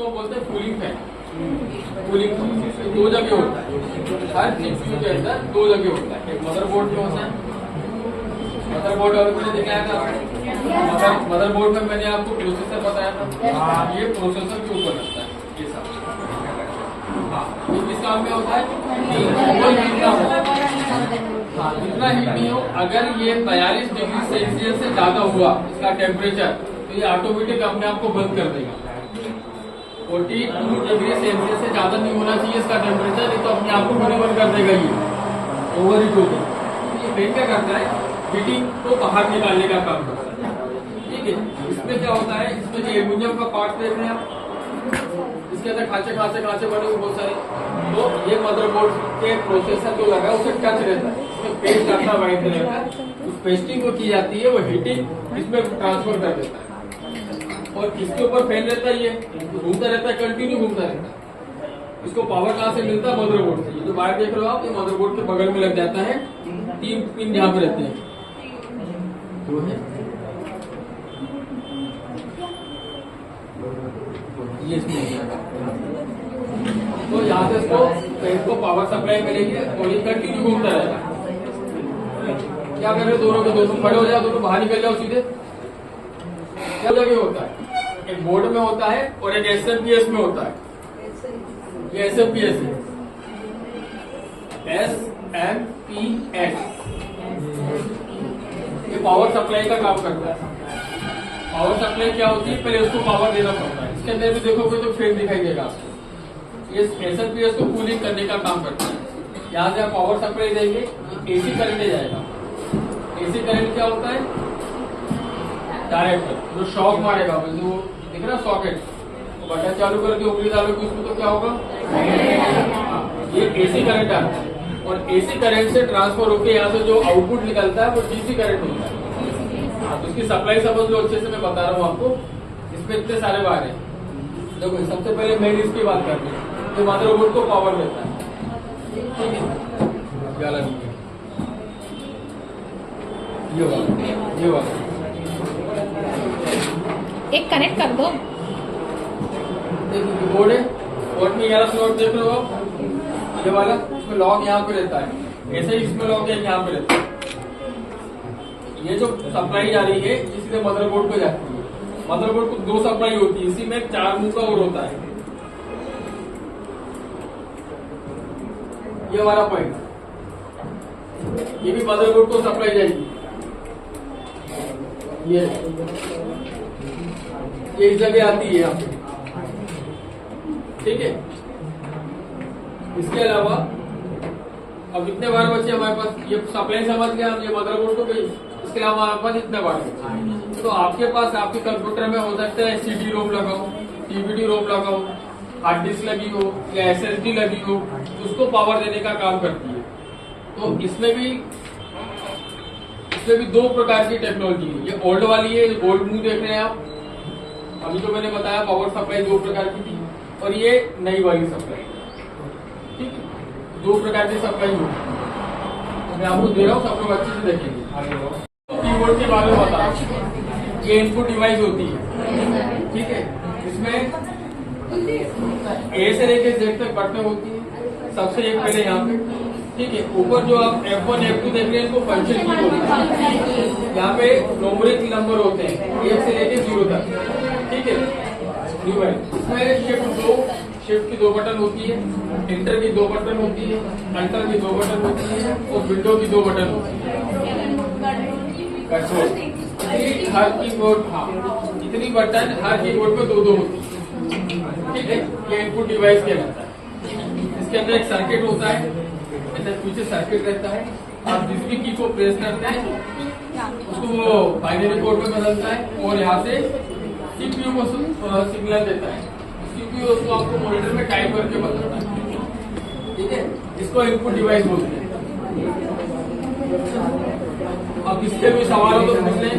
इसको बोलते हैं कूलिंग फैन। कूलिंग दो जगह होता है, हर सीपीयू के अंदर दो जगह होता है। एक मदरबोर्ड में होता है, मदरबोर्ड और मैंने दिखाया था। मदरबोर्ड में मैंने आपको प्रोसेसर बताया था, ये प्रोसेसर के ऊपर लगता है ये सब। हाँ, ये किस काम में होता है? हाँ, जितना हीट नहीं हो, अगर ये 42 डिग्री सेल्सियस से ज्यादा हुआ इसका टेम्परेचर, तो ये ऑटोमेटिक अपने आप को बंद कर देगा। 42 डिग्री सेल्सियस से ज्यादा नहीं होना चाहिए इसका टेम्परेचर, नहीं तो अपने आप को बंद कर देगा ये, ओवर हीट हो गया। ये फैन क्या करता है? हीटिंग को बाहर निकालने का काम करता है। ठीक है, इसमें क्या होता है, इसमें जो एल्यूमिनियम का पार्ट देख रहे हैं आप, इसके अंदर खांचे बने हुए बहुत सारे। तो ये मदरबोर्ड के प्रोसेसर जो लगा है उसे टच रहता है, इसमें पेस्ट आता है व्हाइट कलर का, उस पेस्टिंग को की जाती है, वो हीटिंग इसमें ट्रांसफर कर देता है। और इसके ऊपर फैन रहता है, ये घूमता रहता है, कंटिन्यू घूमता रहता है। इसको पावर कहाँ से मिलता है? मदरबोर्ड से। ये जो बाहर देख रहे हो आप, ये मदरबोर्ड के बगल में लग जाता है, 3 पिन यहाँ पे रहते हैं। तो है ये इसमें, तो यहाँ से इसको पावर सप्लाई मिलेगी और ये कंटिन्यू घूमता रहेगा। क्या कर रहे हो? दोनों के दोनों खड़े हो जाओ, दोनों बाहर निकल जाओ सीधे। क्या जगह होता है? एक बोर्ड में होता है और एक एसएमपीएस में होता है। ये एसएमपीएस है, SMPS, ये पावर सप्लाई का काम करता है। पावर सप्लाई क्या होती है? पहले उसको पावर देना पड़ता है। इसके अंदर भी देखोगे तो फैन दिखाई देगा आपको। ये एसएमपीएस को कूलिंग करने का काम करता है। यहाँ से आप पावर सप्लाई देंगे, एसी करंट जाएगा। एसी करंट क्या होता है? डायरेक्ट जो शॉक मारेगा, जो दिख रहा सॉकेट, बटन चालू करके उंगली डालोगे उसमें तो क्या होगा? ये एसी करंट आता है। और एसी करंट से ट्रांसफर होकर यहाँ से जो आउटपुट निकलता है वो डीसी करंट होता है। तो उसकी सप्लाई समझ लो अच्छे से, मैं बता रहा हूँ आपको। इसमें इतने सारे वायर हैं। देखो, सबसे पहले मेन इसकी बात करते हैं, जो मदरबोर्ड को पावर देता है। ठीक है, ये वाला एक कनेक्ट कर दो। देखिए बोर्ड है, बोर्ड में 11 स्लॉट देख रहे हो आप, ये वाला, इसमें लॉक यहाँ पे रहता है, ऐसे ही इसमें लॉक यहाँ पे रहता है। ये जो सप्लाई जा रही है इसलिए मदरबोर्ड को जाती है। मदरबोर्ड को 2 सप्लाई होती है, इसी में 4 मुंह का और होता है। ये वाला पॉइंट, ये भी मदरबोर्ड को सप्लाई जाएगी। ये इस जगह आती है यहाँ पे। ठीक है, इसके अलावा अब इतने बार बचे हमारे पास, ये सप्लाई समझ गया हम, ये मदरबोर्ड को गई। इसके अलावा हमारे पास इतने बार बचे। तो आपके पास आपके कंप्यूटर में हो सकता है CD रोम लगाओ, DVD रोम लगाओ, हार्ड डिस्क लगी हो या SSD लगी हो, उसको पावर देने का काम करती है। तो इसमें भी 2 प्रकार की टेक्नोलॉजी है। ये ओल्ड वाली है, ओल्ड मुंह देख रहे हैं आप, अभी जो मैंने बताया पावर सप्लाई 2 प्रकार की थी, और ये नई वाली सप्लाई। ठीक है, 2 प्रकार की सप्लाई होगी। मैं आपको दे रहा हूँ, सब लोग अच्छे से देखेंगे। तो कीबोर्ड के बारे में बता रहा हूँ, ये इनपुट डिवाइस होती है। ठीक है, इसमें A से लेकर Z तक बटन होती है। सबसे एक पहले यहाँ पे, ठीक है, ऊपर जो आप F1 F2 देख रहे हैं इनको फंक्शन की होती है। यहाँ पे नंबरिक नंबर होते हैं 1 से लेकर 0 तक। ठीक है, डिवाइस इसमें शिफ्ट की 2 बटन होती है, इंटर की 2 बटन होती है, अल्टर की 2 बटन होती है, और विंडो की 2 बटन होती है। हर कीबोर्ड, हाँ, इतनी बटन हर कीबोर्ड पे 2-2 होती है। ठीक है, ये इनपुट डिवाइस कहलाता है। इसके अंदर एक सर्किट होता है, ऐसे पीछे सर्किट रहता है। आप जिस भी की को प्रेस करते हैं उसको वो बाइनरी कोड में बदलता है, और यहाँ से CPU को सिग्नल देता है। CPU उसको आपको मॉनिटर में टाइप करके बताता है। ठीक है, इसको इनपुट डिवाइस बोलते हैं। अब इसके भी सवाल हो तो पूछ लें।